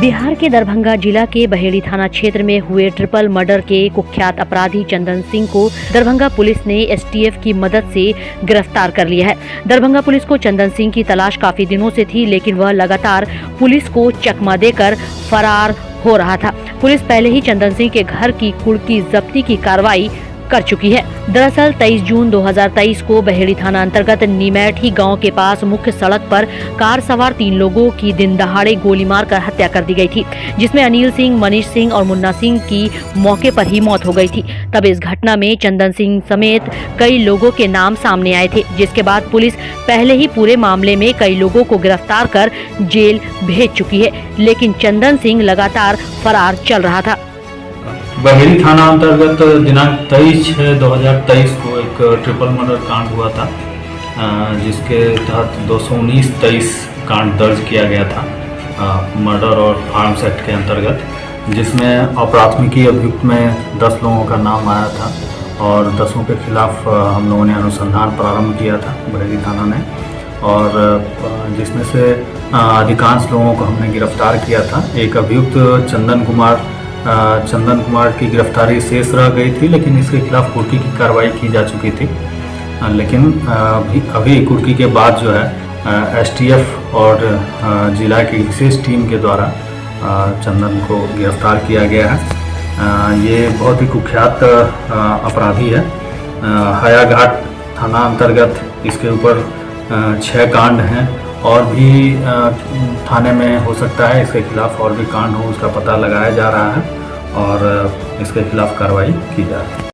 बिहार के दरभंगा जिला के बहेड़ी थाना क्षेत्र में हुए ट्रिपल मर्डर के कुख्यात अपराधी चंदन सिंह को दरभंगा पुलिस ने एसटीएफ की मदद से गिरफ्तार कर लिया है। दरभंगा पुलिस को चंदन सिंह की तलाश काफी दिनों से थी, लेकिन वह लगातार पुलिस को चकमा देकर फरार हो रहा था। पुलिस पहले ही चंदन सिंह के घर की कुर्की जब्ती की कार्रवाई कर चुकी है। दरअसल 23 जून 2023 को बहेड़ी थाना अंतर्गत निमैठी गांव के पास मुख्य सड़क पर कार सवार 3 लोगों की दिन दहाड़े गोली मारकर हत्या कर दी गई थी, जिसमें अनिल सिंह, मनीष सिंह और मुन्ना सिंह की मौके पर ही मौत हो गई थी। तब इस घटना में चंदन सिंह समेत कई लोगों के नाम सामने आए थे, जिसके बाद पुलिस पहले ही पूरे मामले में कई लोगों को गिरफ्तार कर जेल भेज चुकी है, लेकिन चंदन सिंह लगातार फरार चल रहा था। बहेड़ी थाना अंतर्गत दिनांक 23/6/2023 को एक ट्रिपल मर्डर कांड हुआ था, जिसके तहत 219-23 कांड दर्ज किया गया था मर्डर और आर्म्स एक्ट के अंतर्गत, जिसमें अप्राथमिकी अभियुक्त में 10 लोगों का नाम आया था और 10 के खिलाफ हम लोगों ने अनुसंधान प्रारंभ किया था बहेड़ी थाना ने, और जिसमें से अधिकांश लोगों को हमने गिरफ्तार किया था। एक अभियुक्त चंदन कुमार की गिरफ्तारी शेष रह गई थी, लेकिन इसके खिलाफ कुर्की की कार्रवाई की जा चुकी थी। लेकिन अभी कुर्की के बाद जो है एसटीएफ और जिला की विशेष टीम के द्वारा चंदन को गिरफ्तार किया गया है। ये बहुत ही कुख्यात अपराधी है। हयाघाट थाना अंतर्गत इसके ऊपर 6 कांड हैं, और भी थाने में हो सकता है इसके खिलाफ और भी कांड हो, उसका पता लगाया जा रहा है और इसके खिलाफ कार्रवाई की जा रही है।